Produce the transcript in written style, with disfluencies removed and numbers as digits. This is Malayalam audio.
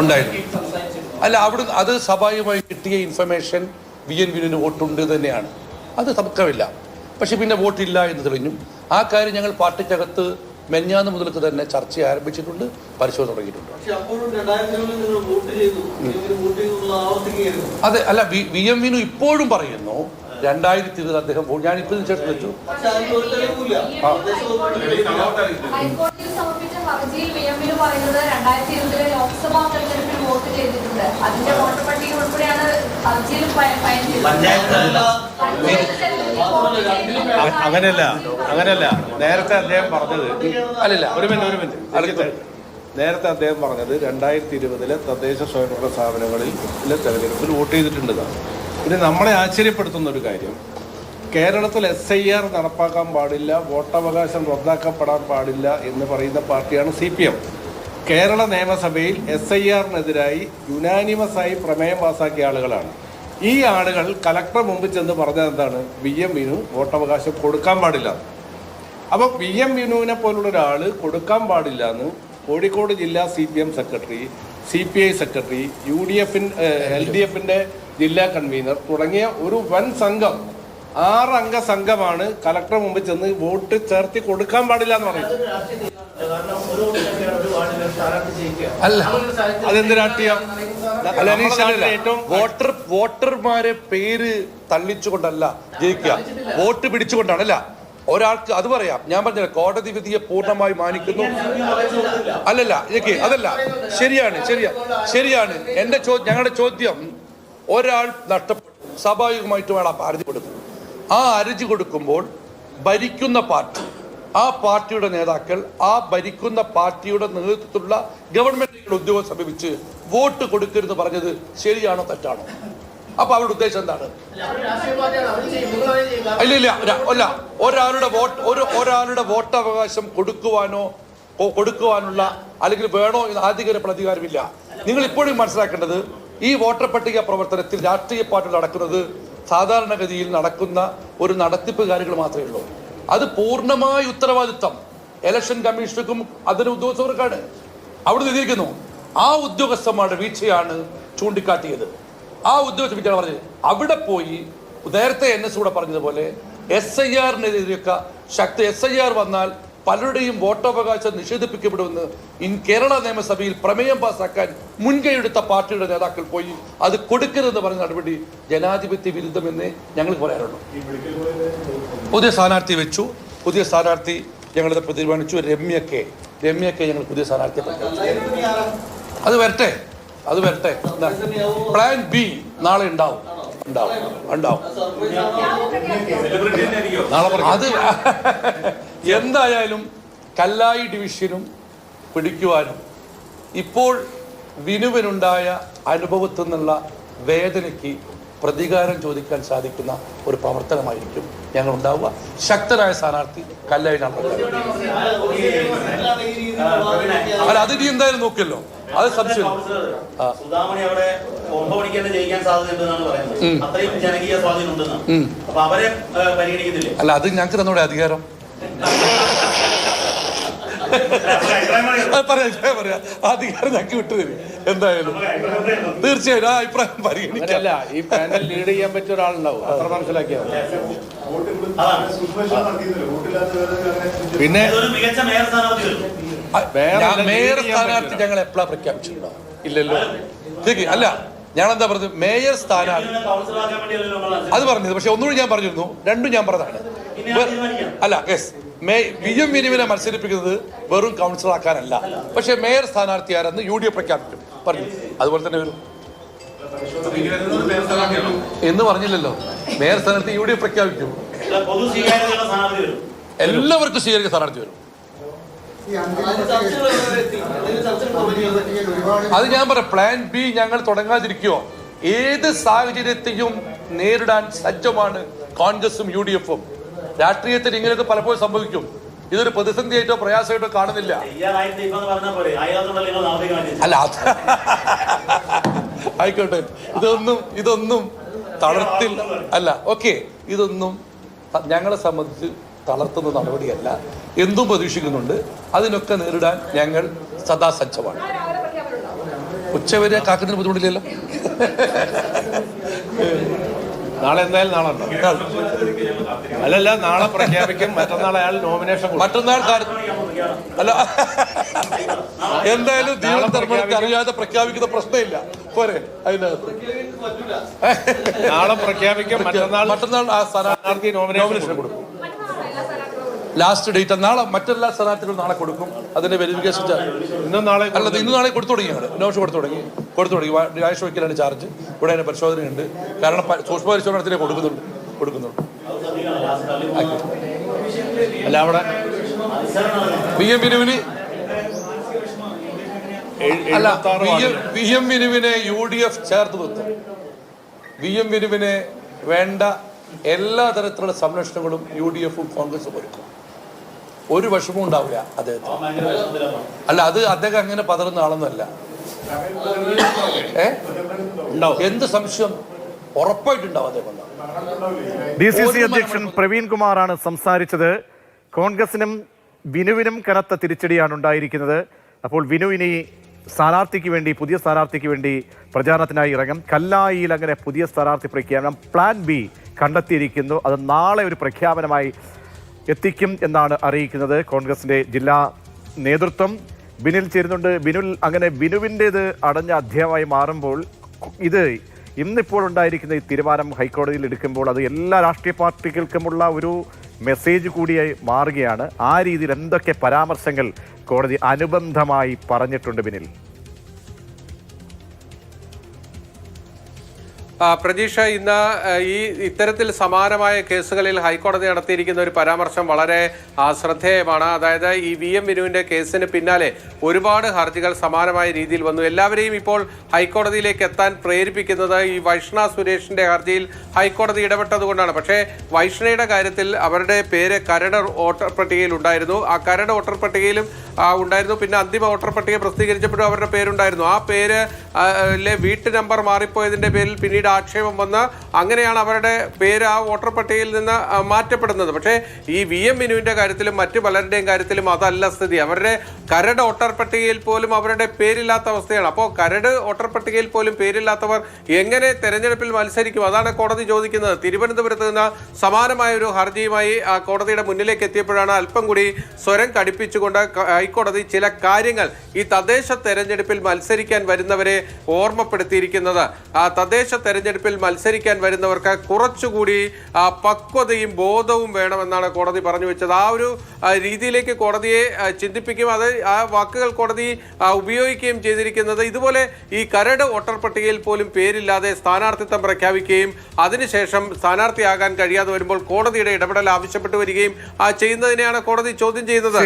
ഉണ്ടായിരുന്നു. അല്ല, അവിടെ അത് സ്വാഭാവികമായി കിട്ടിയ ഇൻഫർമേഷൻ VN വിനുവിന് വോട്ടുണ്ട് തന്നെയാണ്, അത് തർക്കമില്ല. പക്ഷെ പിന്നെ വോട്ടില്ല എന്ന് തെളിഞ്ഞു. ആ കാര്യം ഞങ്ങൾ പാർട്ടിക്കകത്ത് മെഞ്ഞാന്ന് മുതൽക്ക് തന്നെ ചർച്ച ആരംഭിച്ചിട്ടുണ്ട്, പരിശോധന തുടങ്ങിയിട്ടുണ്ട്. അതെ, അല്ല, VN വിനു ഇപ്പോഴും പറയുന്നു 2020 അദ്ദേഹം ഞാനിപ്പോൾ ചേർത്ത് വെച്ചു. അങ്ങനെയല്ല നേരത്തെ അദ്ദേഹം പറഞ്ഞത്, അല്ലല്ല ഒരു മിനിറ്റ് നേരത്തെ അദ്ദേഹം പറഞ്ഞത് 2020 തദ്ദേശ സ്വയംഭരണ സ്ഥാപനങ്ങളിൽ തെരഞ്ഞെടുപ്പിൽ വോട്ട് ചെയ്തിട്ടുണ്ടെന്നാണ്. പിന്നെ നമ്മളെ ആശ്ചര്യപ്പെടുത്തുന്ന ഒരു കാര്യം, കേരളത്തിൽ SIR നടപ്പാക്കാൻ പാടില്ല, വോട്ടവകാശം റദ്ദാക്കപ്പെടാൻ പാടില്ല എന്ന് പറയുന്ന പാർട്ടിയാണ് CPM. കേരള നിയമസഭയിൽ SIRനെതിരായി യുനാനിമസായി പ്രമേയം പാസാക്കിയ ആളുകളാണ്. ഈ ആളുകൾ കലക്ടർ മുമ്പിൽ ചെന്ന് പറഞ്ഞത് എന്താണ്? VN വിനു വോട്ടവകാശം കൊടുക്കാൻ പാടില്ല. അപ്പം VN വിനുവിനെ പോലുള്ള ഒരാൾ കൊടുക്കാൻ പാടില്ല എന്ന് കോഴിക്കോട് ജില്ലാ CPM സെക്രട്ടറി, CPI സെക്രട്ടറി, LDFിൻ്റെ ജില്ലാ കൺവീനർ തുടങ്ങിയ ഒരു വൻ സംഘം, 6 അംഗ സംഘമാണ് കലക്ടർ മുമ്പിൽ ചെന്ന് വോട്ട് ചേർത്തി കൊടുക്കാൻ പാടില്ല എന്ന് പറയുന്നത്. അല്ല, അതെന്ത് രാഷ്ട്രീയം? വോട്ടർമാരെ പേര് തള്ളിച്ചുകൊണ്ടല്ല ജയിക്കുക, വോട്ട് പിടിച്ചുകൊണ്ടാണല്ല. ഒരാൾക്ക് അത് പറയാം. ഞാൻ പറഞ്ഞില്ല, കോടതി വിധിയെ പൂർണ്ണമായി മാനിക്കുന്നു. അല്ലല്ല, അതല്ല, ശരിയാണ്. ഞങ്ങളുടെ ചോദ്യം, ഒരാൾ നഷ്ടപ്പെട്ടു, സ്വാഭാവികമായിട്ടും അയാൾ ഹർജി കൊടുക്കും. ആ ഹർജി കൊടുക്കുമ്പോൾ ഭരിക്കുന്ന പാർട്ടി, ആ പാർട്ടിയുടെ നേതാക്കൾ, ആ ഭരിക്കുന്ന പാർട്ടിയുടെ നേതൃത്വത്തിലുള്ള ഗവൺമെന്റിന്റെ ഉദ്യോഗസ്ഥരെ സമീപിച്ച് വോട്ട് കൊടുക്കരുത് പറഞ്ഞത് ശരിയാണോ തെറ്റാണോ? അപ്പൊ അവരുടെ ഉദ്ദേശം എന്താണ്? അല്ല, ഒരാളുടെ വോട്ടവകാശം കൊടുക്കുവാനുള്ള അല്ലെങ്കിൽ വേണോ എന്ന് ആധികാരിക പ്രതികാരമില്ല. നിങ്ങൾ ഇപ്പോഴും മനസ്സിലാക്കേണ്ടത്, ഈ വോട്ടർ പട്ടിക പ്രവർത്തനത്തിൽ രാഷ്ട്രീയ പാർട്ടികൾ നടക്കുന്നത് സാധാരണഗതിയിൽ നടക്കുന്ന ഒരു നടത്തിപ്പ് കാര്യങ്ങൾ മാത്രമേ ഉള്ളൂ. അത് പൂർണ്ണമായ ഉത്തരവാദിത്വം ഇലക്ഷൻ കമ്മീഷനും അതിന് ഉദ്യോഗസ്ഥർക്കാണ്. അവിടെ നിന്നിരിക്കുന്നു. ആ ഉദ്യോഗസ്ഥന്മാരുടെ വീഴ്ചയാണ് ചൂണ്ടിക്കാട്ടിയത്. ആ ഉദ്യോഗസ്ഥ വീഴ്ചയാണ് പറഞ്ഞത്. അവിടെ പോയി നേരത്തെ NS കൂടെ പറഞ്ഞതുപോലെ SIRനെതിരെയൊക്കെ SIR വന്നാൽ പലരുടെയും വോട്ടവകാശം നിഷേധിപ്പിക്കപ്പെടുമെന്ന് കേരള നിയമസഭയിൽ പ്രമേയം പാസാക്കാൻ മുൻകൈയെടുത്ത പാർട്ടിയുടെ നേതാക്കൾ പോയി അത് കൊടുക്കരുതെന്ന് പറഞ്ഞ നടപടി ജനാധിപത്യ വിരുദ്ധമെന്നേ ഞങ്ങൾ പറയാറുള്ളൂ. പുതിയ സ്ഥാനാർത്ഥി വെച്ചു. പുതിയ സ്ഥാനാർത്ഥി ഞങ്ങളിത് തീരുമാനിച്ചു. രമ്യക്കെ ഞങ്ങൾ പുതിയ സ്ഥാനാർത്ഥിയെ പ്രഖ്യാപിച്ചു. അത് വരട്ടെ. പ്ലാൻ B നാളെ ഉണ്ടാവും. അത് എന്തായാലും കല്ലായി ഡിവിഷനും പിടിക്കുവാനും ഇപ്പോൾ വിനുവിനുണ്ടായ അനുഭവത്തിൽ നിന്നുള്ള വേദനയ്ക്ക് പ്രതികാരം ചോദിക്കാൻ സാധിക്കുന്ന ഒരു പ്രവർത്തനമായിരിക്കും ഞങ്ങൾ ഉണ്ടാവുക. ശക്തരായ സ്ഥാനാർത്ഥി കല്ലായിട്ടാണ്. അല്ല, അത് ഇനി എന്തായാലും നോക്കിയല്ലോ, അത് സംശയം. അല്ല, അത് ഞങ്ങൾക്ക് തന്നോടെ അധികാരം. പറയാ അധികാരം ഞങ്ങൾക്ക് വിട്ടുതരും. എന്തായാലും തീർച്ചയായും ആ അഭിപ്രായം പരിഗണിക്കല്ല. ഈ പാനൽ ലീഡ് ചെയ്യാൻ പറ്റിയ ഒരാളുണ്ടാവും, അത്ര മനസ്സിലാക്കിയത്. പിന്നെ മേയർ സ്ഥാനാർത്ഥി ഞങ്ങൾ എപ്പോഴാ പ്രഖ്യാപിച്ചിട്ടുണ്ടോ? ഇല്ലല്ലോ. അല്ല, ഞാനെന്താ പറഞ്ഞത്? മേയർ സ്ഥാനാർത്ഥി അത് പറഞ്ഞത്. പക്ഷെ ഒന്നുകൂടി ഞാൻ പറഞ്ഞിരുന്നു, രണ്ടും ഞാൻ പറഞ്ഞതാണ്. അല്ല, VN വിനുവിനെ മത്സരിപ്പിക്കുന്നത് വെറും കൗൺസിലർ ആക്കാനല്ല, പക്ഷെ മേയർ സ്ഥാനാർത്ഥി ആരെന്ന് UDF പ്രഖ്യാപിക്കും പറഞ്ഞു. അതുപോലെ തന്നെ വരും എന്ന് പറഞ്ഞില്ലല്ലോ. മേയർ സ്ഥാനാർത്ഥി UDF പ്രഖ്യാപിക്കും. എല്ലാവർക്കും സ്വീകരിക്കുന്ന സ്ഥാനാർത്ഥി വരും. അത് ഞാൻ പറയാം. പ്ലാൻ B ഞങ്ങൾ തുടങ്ങാതിരിക്കുവോ? ഏത് സാഹചര്യത്തെയും നേരിടാൻ സജ്ജമാണ് കോൺഗ്രസും UDFും. രാഷ്ട്രീയത്തിൽ ഇങ്ങനെയൊക്കെ പലപ്പോഴും സംഭവിക്കും. ഇതൊരു പ്രതിസന്ധിയായിട്ടോ പ്രയാസമായിട്ടോ കാണുന്നില്ല. അല്ല, ആയിക്കോട്ടെ, ഇതൊന്നും തളർത്തിൽ അല്ല. ഓക്കെ, ഇതൊന്നും ഞങ്ങളെ സംബന്ധിച്ച് തളർത്തുന്ന നടപടിയല്ല. എന്തും പ്രതീക്ഷിക്കുന്നുണ്ട്. അതിനൊക്കെ നേരിടാൻ ഞങ്ങൾ സദാ സജ്ജമാണ്. ഉച്ചവരെ കാക്കുന്നതിന് ബുദ്ധിമുട്ടില്ലല്ലോ. നാളെ എന്തായാലും നാളെ ഉണ്ടോ? അല്ലല്ല, നാളെ പ്രഖ്യാപിക്കും. മറ്റന്നാൾ അയാൾ നോമിനേഷൻ മറ്റന്നാൾ അല്ല, എന്തായാലും ദീപധർമ്മക്ക് അറിയാതെ പ്രഖ്യാപിക്കുന്ന പ്രശ്നമില്ല. പോരെ അതിനകത്ത് നാളെ പ്രഖ്യാപിക്കും. മറ്റന്നാൾ ആ സ്ഥാനാർത്ഥി നോമിനേഷൻ കൊടുക്കും. ലാസ്റ്റ് ഡേറ്റ് നാളെ. മറ്റെല്ലാ സ്ഥാനാർത്ഥികളും നാളെ കൊടുക്കും. അതിന്റെ വെരിഫിക്കേഷൻ ഇന്നും നാളെ അല്ലത് ഇന്ന് നാളെ കൊടുത്തു തുടങ്ങിയാണ്. നോമിനേഷൻ കൊടുത്തു തുടങ്ങി. രാജേഷ് വക്കീലാണ് ചാർജ്. ഇവിടെ അതിന്റെ പരിശോധനയുണ്ട്. കാരണം സൂക്ഷ്മ പരിശോധനത്തിന് കൊടുക്കുന്നുണ്ട്. അല്ല, അവിടെ VM വിനുവിന് അല്ല, VM വിനുവിനെ UDF ചേർത്ത് നിർത്തും. VM വിനുവിനെ വേണ്ട എല്ലാ തരത്തിലുള്ള സംരക്ഷണങ്ങളും UDF-ഉം കോൺഗ്രസും ഒരുക്കും. ഒരു വിഷമവും ഉണ്ടാവില്ല അദ്ദേഹത്തിന്. അല്ല, അത് അദ്ദേഹം അങ്ങനെ പതറുന്ന ആളൊന്നുമല്ല. എന്ത് സംശയം? ഉറപ്പായിട്ടുണ്ടാവും അദ്ദേഹം. DCC അധ്യക്ഷൻ പ്രവീൺ കുമാറാണ് സംസാരിച്ചത്. കോൺഗ്രസിനും വിനുവിനും കനത്ത തിരിച്ചടിയാണ് ഉണ്ടായിരിക്കുന്നത്. അപ്പോൾ വിനു ഇനി പുതിയ സ്ഥാനാർത്ഥിക്ക് വേണ്ടി പ്രചാരണത്തിനായി ഇറങ്ങും. കല്ലായിയിൽ അങ്ങനെ പുതിയ സ്ഥാനാർത്ഥി പ്രഖ്യാപനം പ്ലാൻ B കണ്ടെത്തിയിരിക്കുന്നു. അത് നാളെ ഒരു പ്രഖ്യാപനമായി എത്തിക്കും എന്നാണ് അറിയിക്കുന്നത് കോൺഗ്രസിന്റെ ജില്ലാ നേതൃത്വം. ബിനിൽ ചേരുന്നുണ്ട്. ബിനുവിൻ്റേത് അടഞ്ഞ അധ്യായമായി മാറുമ്പോൾ ഇന്നിപ്പോൾ ഉണ്ടായിരിക്കുന്ന ഈ തീരുമാനം ഹൈക്കോടതിയിൽ എടുക്കുമ്പോൾ അത് എല്ലാ രാഷ്ട്രീയ പാർട്ടികൾക്കുമുള്ള ഒരു മെസ്സേജ് കൂടിയായി മാറുകയാണ്. ആ രീതിയിൽ എന്തൊക്കെ പരാമർശങ്ങൾ കോടതി അനുബന്ധമായി പറഞ്ഞിട്ടുണ്ട് ബിനിൽ? പ്രതീക്ഷ, ഇന്ന് ഇത്തരത്തിൽ സമാനമായ കേസുകളിൽ ഹൈക്കോടതി നടത്തിയിരിക്കുന്ന ഒരു പരാമർശം വളരെ ശ്രദ്ധേയമാണ്. അതായത് ഈ VM വിനുവിന്റെ കേസിന് പിന്നാലെ ഒരുപാട് ഹർജികൾ സമാനമായ രീതിയിൽ വന്നു. എല്ലാവരെയും ഇപ്പോൾ ഹൈക്കോടതിയിലേക്ക് എത്താൻ പ്രേരിപ്പിക്കുന്നത് ഈ വൈഷ്ണ സുരേഷിന്റെ ഹർജിയിൽ ഹൈക്കോടതി ഇടപെട്ടതുകൊണ്ടാണ്. പക്ഷേ വൈഷ്ണയുടെ കാര്യത്തിൽ അവരുടെ പേര് കരട് വോട്ടർ പട്ടികയിൽ ഉണ്ടായിരുന്നു. ആ കരട് വോട്ടർ പട്ടികയിലും ഉണ്ടായിരുന്നു. പിന്നെ അന്തിമ വോട്ടർ പട്ടിക പ്രസിദ്ധീകരിച്ചപ്പോഴും അവരുടെ പേരുണ്ടായിരുന്നു. ആ പേര് വീട്ടു നമ്പർ മാറിപ്പോയതിന്റെ പേരിൽ പിന്നീട് ആക്ഷേപം വന്ന് അങ്ങനെയാണ് അവരുടെ പേര് ആ വോട്ടർ പട്ടികയിൽ നിന്ന് മാറ്റപ്പെടുന്നത്. പക്ഷേ ഈ VM വിനുവിന്റെ കാര്യത്തിലും മറ്റു പലരുടെയും കാര്യത്തിലും അതല്ല സ്ഥിതി. അവരുടെ കരട് വോട്ടർ പട്ടികയിൽ പോലും അവരുടെ പേരില്ലാത്ത അവസ്ഥയാണ്. അപ്പോൾ കരട് വോട്ടർ പട്ടികയിൽ പോലും പേരില്ലാത്തവർ എങ്ങനെ തെരഞ്ഞെടുപ്പിൽ മത്സരിക്കും? അതാണ് കോടതി ചോദിക്കുന്നത്. തിരുവനന്തപുരത്ത് നിന്ന് സമാനമായ ഒരു ഹർജിയുമായി കോടതിയുടെ മുന്നിലേക്ക് എത്തിയപ്പോഴാണ് അല്പം കൂടി സ്വരം കടുപ്പിച്ചുകൊണ്ട് ഹൈക്കോടതി ചില കാര്യങ്ങൾ ഈ തദ്ദേശ തെരഞ്ഞെടുപ്പിൽ മത്സരിക്കാൻ വരുന്നവരെ ഓർമ്മപ്പെടുത്തിയിരിക്കുന്നത്. തദ്ദേശ തെരഞ്ഞെടുപ്പിൽ മത്സരിക്കാൻ വരുന്നവർക്ക് കുറച്ചുകൂടി പക്വതയും ബോധവും വേണമെന്നാണ് കോടതി പറഞ്ഞു വെച്ചത്. ആ ഒരു രീതിയിലേക്ക് കോടതിയെ ചിന്തിപ്പിക്കും. അത് ആ വാക്കുകൾ കോടതി ഉപയോഗിക്കുകയും ചെയ്തിരിക്കുന്നത്. ഇതുപോലെ ഈ കരട് വോട്ടർ പട്ടികയിൽ പോലും പേരില്ലാതെ സ്ഥാനാർത്ഥിത്വം പ്രഖ്യാപിക്കുകയും അതിനുശേഷം സ്ഥാനാർത്ഥിയാകാൻ കഴിയാതെ വരുമ്പോൾ കോടതിയുടെ ഇടപെടൽ ആവശ്യപ്പെട്ടു വരികയും ചെയ്യുന്നതിനെയാണ് കോടതി ചോദ്യം ചെയ്യുന്നത്.